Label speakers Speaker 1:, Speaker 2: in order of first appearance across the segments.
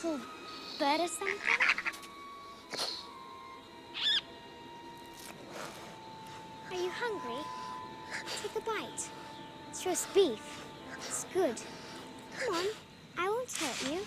Speaker 1: little bird or something? Are you hungry? Take a bite. It's roast beef. It's good. Come on, I won't hurt you.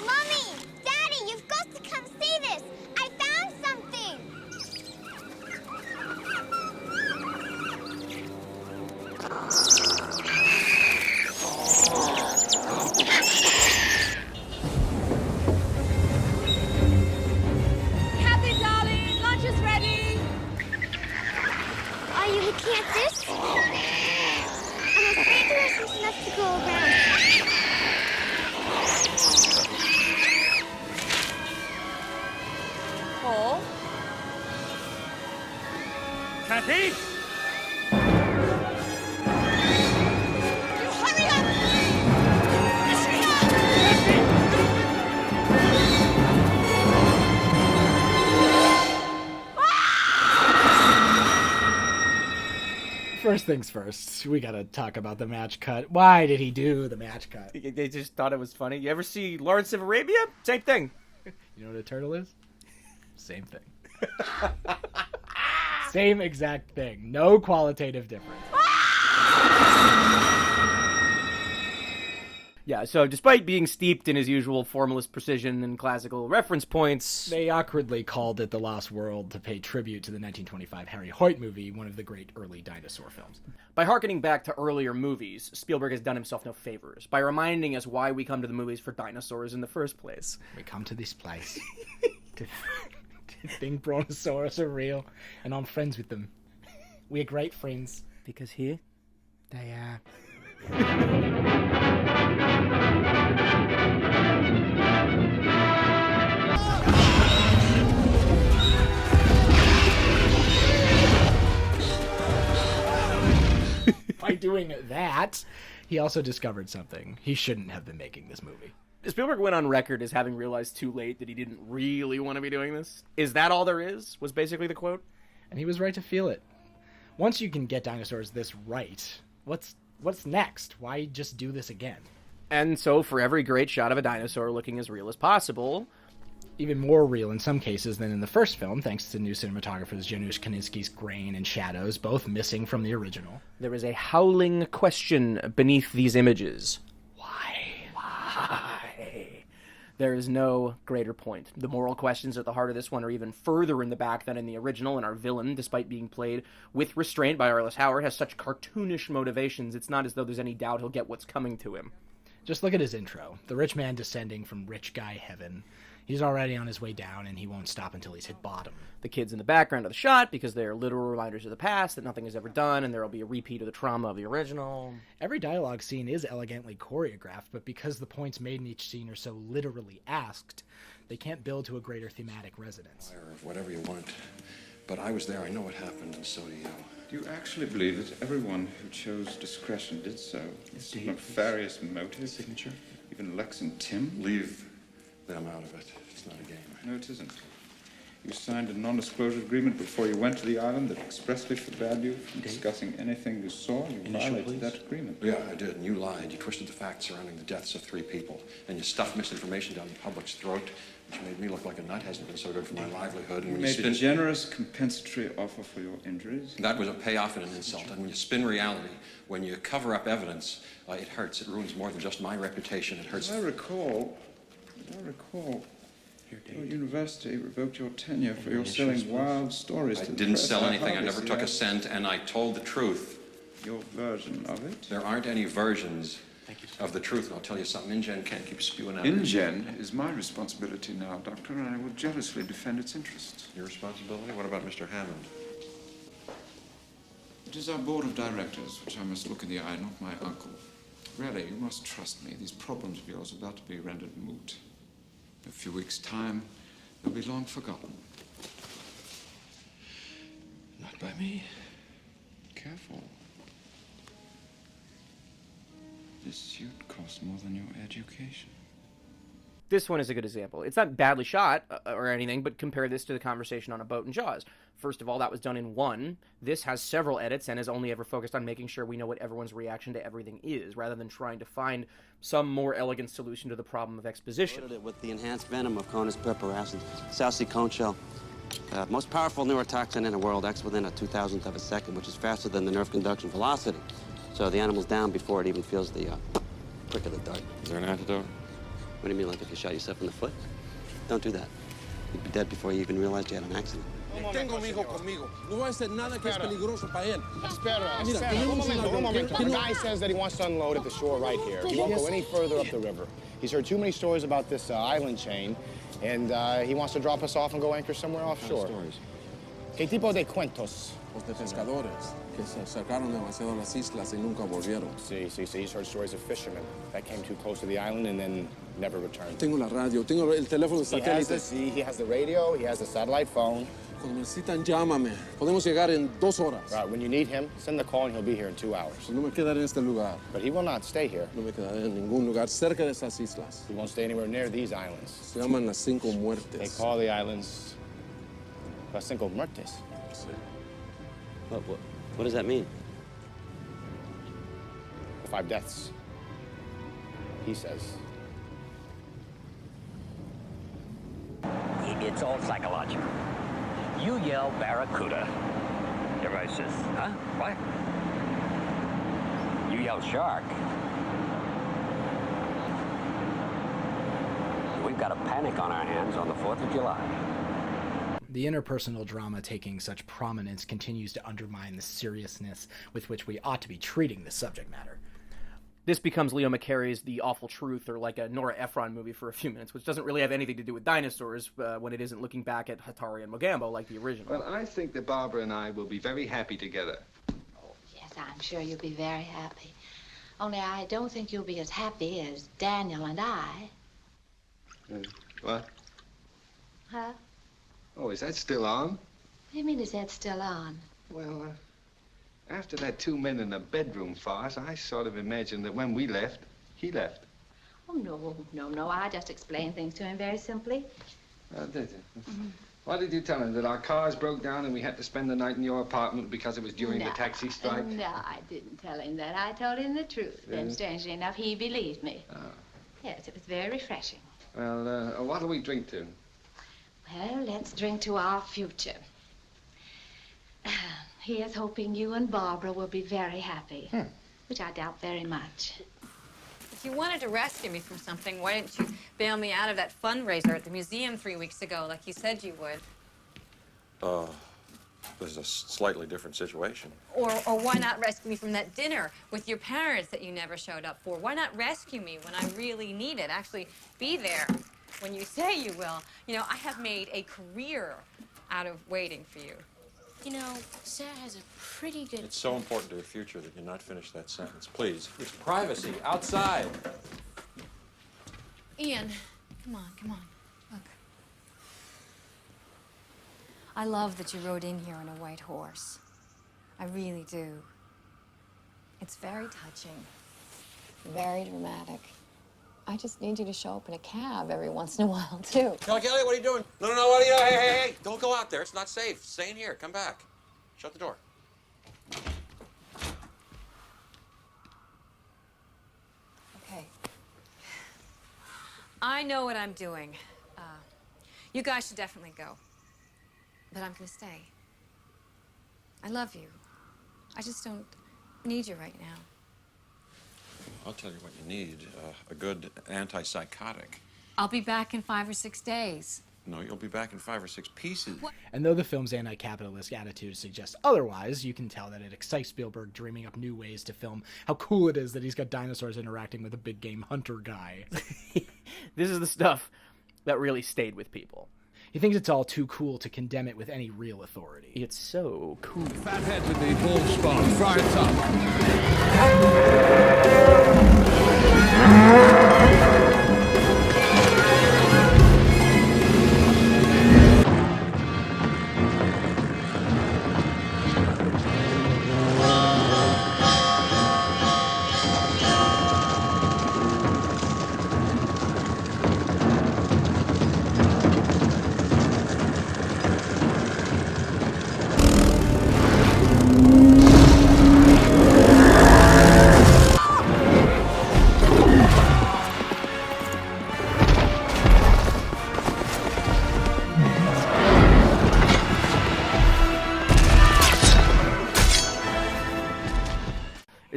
Speaker 1: Mommy! Daddy, you've got to come see this! I found something!
Speaker 2: Kathy, darling, lunch is ready.
Speaker 1: Are you looking at this? I'm afraid there isn't enough to go around.
Speaker 2: Paul?
Speaker 3: Kathy?
Speaker 2: You hurry up, please!
Speaker 4: First things first, we gotta talk about the match cut. Why did he do the match cut?
Speaker 3: They just thought it was funny. You ever see Lawrence of Arabia? Same thing.
Speaker 4: You know what a turtle is? Same thing. Same exact thing. No qualitative difference.
Speaker 3: Yeah, so despite being steeped in his usual formalist precision and classical reference points,
Speaker 4: They awkwardly called it The Lost World to pay tribute to the 1925 Harry Hoyt movie, one of the great early dinosaur films.
Speaker 3: by hearkening back to earlier movies, Spielberg has done himself no favors by reminding us why we come to the movies for dinosaurs in the first place.
Speaker 4: We come to this place to think brontosaurus are real, and I'm friends with them. We're great friends.
Speaker 3: Because here,
Speaker 4: They are. By doing that, he also discovered something. He shouldn't have been making this movie.
Speaker 3: Spielberg went on record as having realized too late that he didn't really want to be doing this. Is that all there is? Was basically the quote.
Speaker 4: And he was right to feel it. Once you can get dinosaurs this right, what's next? Why just do this again?
Speaker 3: And so for every great shot of a dinosaur looking as real as possible,
Speaker 4: Even more real in some cases than in the first film, thanks to new cinematographers Janusz Kaminski's grain and shadows, both missing from the original.
Speaker 3: there is a howling question beneath these images.
Speaker 4: Why?
Speaker 3: There is no greater point. The moral questions at the heart of this one are even further in the back than in the original, and our villain, despite being played with restraint by Arliss Howard, has such cartoonish motivations, it's not as though there's any doubt he'll get what's coming to him.
Speaker 4: Just look at his intro. The rich man descending from rich guy heaven. He's already on his way down, and he won't stop until he's hit bottom.
Speaker 3: The kids in the background of the shot, because they are literal reminders of the past, that nothing is ever done, and there will be a repeat of the trauma of the original.
Speaker 4: Every dialogue scene is elegantly choreographed, but because the points made in each scene are so literally asked, they can't build to a greater thematic resonance.
Speaker 5: Or whatever you want. But I was there, I know what happened, and so do you.
Speaker 6: Do you actually believe that everyone who chose discretion did so? It's a nefarious motive.
Speaker 5: Signature?
Speaker 6: Even Lex and Tim?
Speaker 5: Leave them out of it. It's not a game.
Speaker 6: No, it isn't. You signed a non-disclosure agreement before you went to the island that expressly forbade you from discussing anything you saw. You violated that agreement.
Speaker 5: Yeah, I did, and you lied. You twisted the facts surrounding the deaths of 3 people, and you stuffed misinformation down the public's throat, which made me look like a nut. Hasn't been so good for my livelihood. And
Speaker 6: You
Speaker 5: when
Speaker 6: made a generous compensatory offer for your injuries.
Speaker 5: That was a payoff and an insult. And when you spin reality, when you cover up evidence, it hurts. It ruins more than just my reputation. It hurts.
Speaker 6: As I recall, your university revoked your tenure for your selling wild stories
Speaker 5: I
Speaker 6: to the
Speaker 5: didn't
Speaker 6: press.
Speaker 5: sell anything. I never
Speaker 6: Obviously,
Speaker 5: took a cent, and I told the truth.
Speaker 6: Your version of it.
Speaker 5: There aren't any versions of the truth, and I'll tell you something. InGen can't keep spewing out.
Speaker 6: InGen is my responsibility now, Doctor, and I will jealously defend its interests.
Speaker 5: Your responsibility? What about Mr. Hammond?
Speaker 6: It is our board of directors which I must look in the eye, not my uncle. Really, you must trust me. These problems of yours are about to be rendered moot. In a few weeks' time, they'll be long forgotten.
Speaker 5: Not by me.
Speaker 6: Careful. This suit costs more than your education.
Speaker 3: This one is a good example. It's not badly shot or anything, but compare this to the conversation on a boat in Jaws. First of all, that was done in one. This has several edits and is only ever focused on making sure we know what everyone's reaction to everything is, rather than trying to find some more elegant solution to the problem of exposition.
Speaker 7: Loaded it with the enhanced venom of Conus purpuracid, South Sea cone shell. Most powerful neurotoxin in the world acts within a 2,000th of a second, which is faster than the nerve conduction velocity. So the animal's down before it even feels the prick of the dart.
Speaker 5: Is there an antidote?
Speaker 7: What do you mean, like if you shot yourself in the foot? Don't do that. You'd be dead before you even realized you had an accident.
Speaker 8: Tengo mi hijo conmigo. No voy a hacer nada que es peligroso para él.
Speaker 9: Espera,
Speaker 8: Mira,
Speaker 9: espera.
Speaker 8: tenemos
Speaker 9: Un
Speaker 8: una-
Speaker 9: momento. The guy says that he wants to unload at the shore right here. He won't go any further up the river. He's heard too many stories about this island chain, and he wants to drop us off and go anchor somewhere offshore.
Speaker 5: Stories.
Speaker 9: ¿Qué tipo de cuentos?
Speaker 8: Los de pescadores que se acercaron demasiado a las islas y nunca volvieron.
Speaker 9: See, he's heard stories of fishermen that came too close to the island and then never returned.
Speaker 8: Tengo la radio, tengo el teléfono de satélite.
Speaker 9: He has the radio, he has the satellite phone.
Speaker 8: Cuando necesitan, llámame. Podemos llegar en 2 horas.
Speaker 9: Right, when you need him, send the call and he'll be here in 2 hours.
Speaker 8: No me quedaré en este lugar.
Speaker 9: But he will not stay here.
Speaker 8: No me quedaré en ningún lugar cerca de esas islas.
Speaker 9: He won't stay anywhere near these islands.
Speaker 8: Se llaman las 5
Speaker 9: They
Speaker 8: muertes.
Speaker 9: call the islands Las Cinco Muertes.
Speaker 8: Sí.
Speaker 7: What does that mean?
Speaker 9: The 5 deaths. He says.
Speaker 10: It's all psychological. You yell barracuda. Everybody says, huh? What? You yell shark. We've got a panic on our hands on the 4th of July.
Speaker 4: The interpersonal drama taking such prominence continues to undermine the seriousness with which we ought to be treating this subject matter.
Speaker 3: This becomes Leo McCarey's The Awful Truth, or like a Nora Ephron movie for a few minutes, which doesn't really have anything to do with dinosaurs when it isn't looking back at Hatari and Mogambo like the original.
Speaker 6: Well, I think that Barbara and I will be very happy together.
Speaker 11: Yes, I'm sure you'll be very happy. Only I don't think you'll be as happy as Daniel and I.
Speaker 6: What?
Speaker 11: Huh?
Speaker 6: Oh, is that still on?
Speaker 11: What do you mean, is that still on?
Speaker 6: Well, after that 2 men in a bedroom farce, I sort of imagined that when we left, he left.
Speaker 11: Oh, no. I just explained things to him very simply.
Speaker 6: Did you? Why did you tell him that our cars broke down and we had to spend the night in your apartment because it was during the taxi strike?
Speaker 11: No, I didn't tell him that. I told him the truth. And strangely enough, he believed me.
Speaker 6: Oh.
Speaker 11: Yes, it was very refreshing.
Speaker 6: Well, what'll we drink to?
Speaker 11: Well, let's drink to our future. Here's hoping you and Barbara will be very happy, which I doubt very much.
Speaker 2: If you wanted to rescue me from something, why didn't you bail me out of that fundraiser at the museum 3 weeks ago like you said you would?
Speaker 5: This is a slightly different situation.
Speaker 2: Or why not rescue me from that dinner with your parents that you never showed up for? Why not rescue me when I really need it? Actually, be there when you say you will. You know, I have made a career out of waiting for you.
Speaker 1: You know, Sarah has a pretty good...
Speaker 5: It's so important to your future that you not finish that sentence, please. It's privacy, outside.
Speaker 2: Ian, come on. Look. I love that you rode in here on a white horse. I really do. It's very touching.
Speaker 12: Very dramatic. I just need you to show up in a cab every once in a while, too.
Speaker 13: Kelly, what are you doing? No, what are you doing? Hey, don't go out there. It's not safe. Stay in here. Come back. Shut the door.
Speaker 2: Okay. I know what I'm doing. You guys should definitely go. But I'm gonna stay. I love you. I just don't need you right now.
Speaker 5: I'll tell you what you need, a good antipsychotic.
Speaker 2: I'll be back in 5 or 6 days.
Speaker 5: No, you'll be back in 5 or 6 pieces.
Speaker 4: And though the film's anti-capitalist attitude suggests otherwise, you can tell that it excites Spielberg dreaming up new ways to film how cool it is that he's got dinosaurs interacting with a big game hunter guy.
Speaker 3: This is the stuff that really stayed with people.
Speaker 4: He thinks it's all too cool to condemn it with any real authority.
Speaker 3: It's so cool.
Speaker 8: Fathead to the bald spot. Fry it up.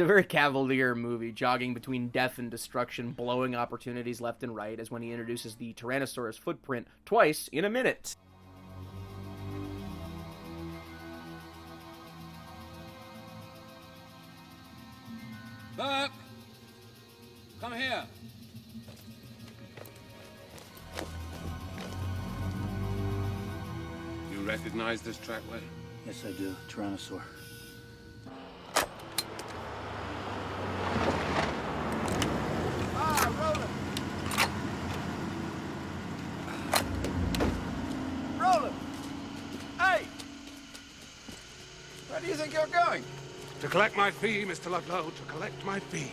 Speaker 3: a very cavalier movie, jogging between death and destruction, blowing opportunities left and right, as when he introduces the Tyrannosaurus footprint twice in a minute.
Speaker 8: Buck! Come here. You recognize this trackway?
Speaker 14: Yes, I do. Tyrannosaur.
Speaker 8: Roland! Hey! Where do you think you're going? To collect my fee, Mr. Ludlow, to collect my fee.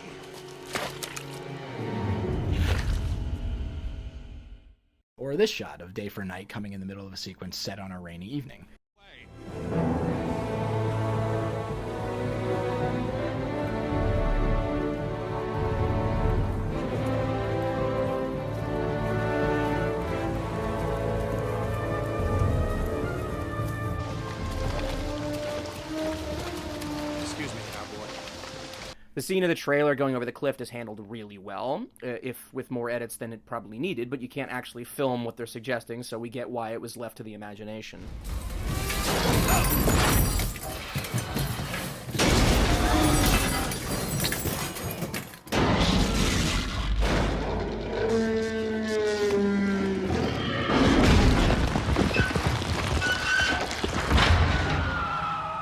Speaker 4: Or this shot of day for night coming in the middle of a sequence set on a rainy evening.
Speaker 8: Excuse me, cowboy.
Speaker 3: The scene of the trailer going over the cliff is handled really well, if with more edits than it probably needed, but you can't actually film what they're suggesting, so we get why it was left to the imagination.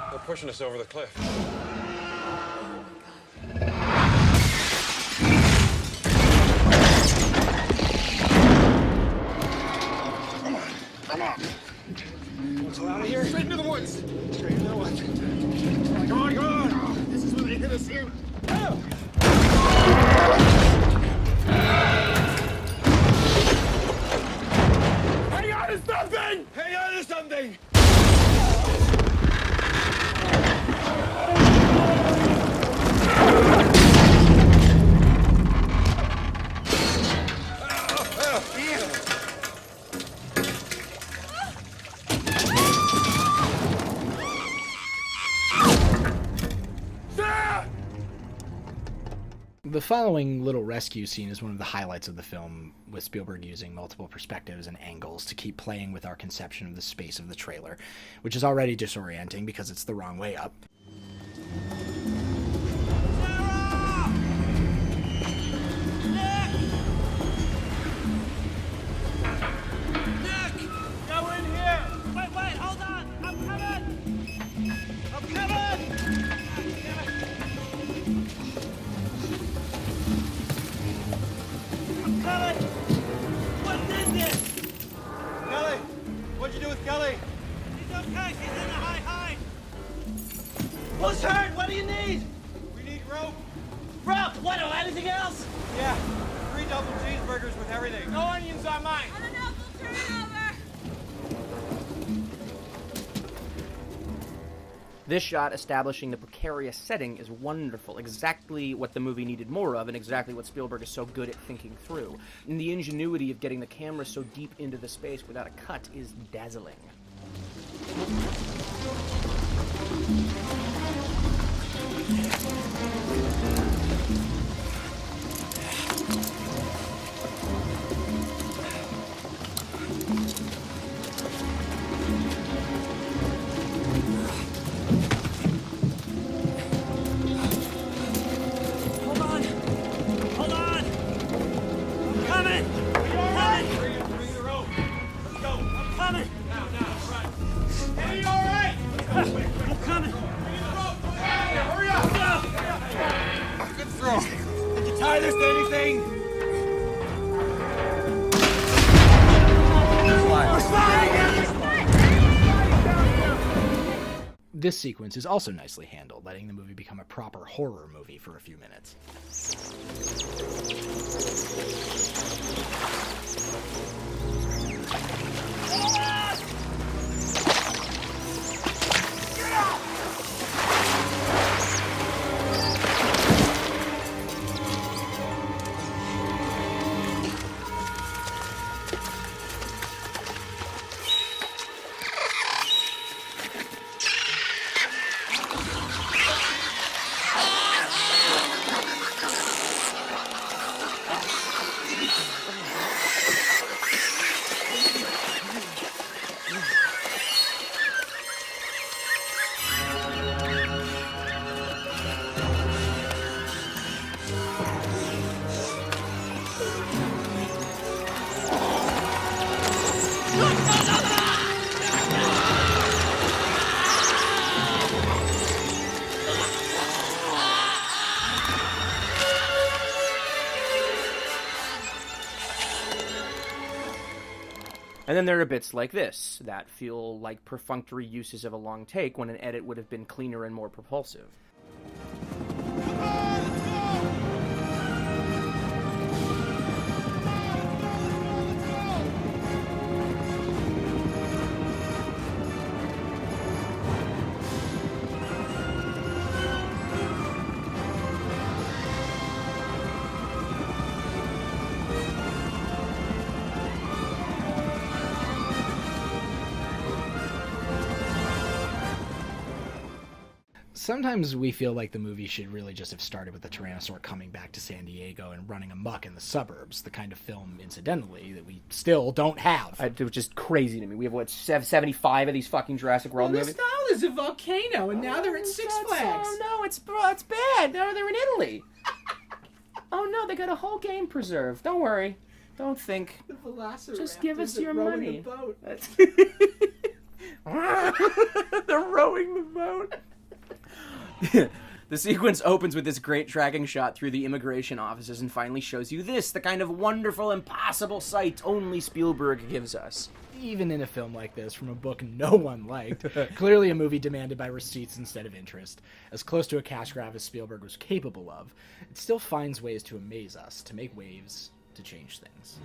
Speaker 5: They're pushing us over the cliff.
Speaker 8: Come on! Let's go out of here. Straight into the woods. Straight into the woods. Come on, come on! This is where they hit us here. Oh. Hang on to something! Hang on to something!
Speaker 4: The following little rescue scene is one of the highlights of the film, with Spielberg using multiple perspectives and angles to keep playing with our conception of the space of the trailer, which is already disorienting because it's the wrong way up.
Speaker 15: What'd you do with Kelly? She's okay. She's in the high. Who's hurt? What do you need? We need rope. Rope? What? Anything else? Yeah. 3 double cheeseburgers with everything. No onions on mine. I don't know. We'll turn it over.
Speaker 3: This shot establishing the precarious setting is wonderful, exactly what the movie needed more of, and exactly what Spielberg is so good at thinking through. And the ingenuity of getting the camera so deep into the space without a cut is dazzling.
Speaker 15: Tie this to anything?
Speaker 4: This sequence is also nicely handled, letting the movie become a proper horror movie for a few minutes.
Speaker 3: And then there are bits like this that feel like perfunctory uses of a long take when an edit would have been cleaner and more propulsive.
Speaker 4: Sometimes we feel like the movie should really just have started with the Tyrannosaur coming back to San Diego and running amok in the suburbs, the kind of film, incidentally, that we still don't have.
Speaker 3: It was just crazy to me. We have, what, 75 of these fucking Jurassic World movies?
Speaker 16: Now there's a volcano, and now they're at Six Flags.
Speaker 3: Oh, no, it's bad. Now they're in Italy. Oh, no, they got a whole game preserved. Don't worry. Don't think.
Speaker 16: The Velociraptors
Speaker 3: Just give us your
Speaker 16: rowing
Speaker 3: money.
Speaker 16: The boat.
Speaker 3: They're rowing the boat. The sequence opens with this great tracking shot through the immigration offices and finally shows you this, the kind of wonderful, impossible sight only Spielberg gives us.
Speaker 4: Even in a film like this, from a book no one liked, clearly a movie demanded by receipts instead of interest, as close to a cash grab as Spielberg was capable of, it still finds ways to amaze us, to make waves, to change things.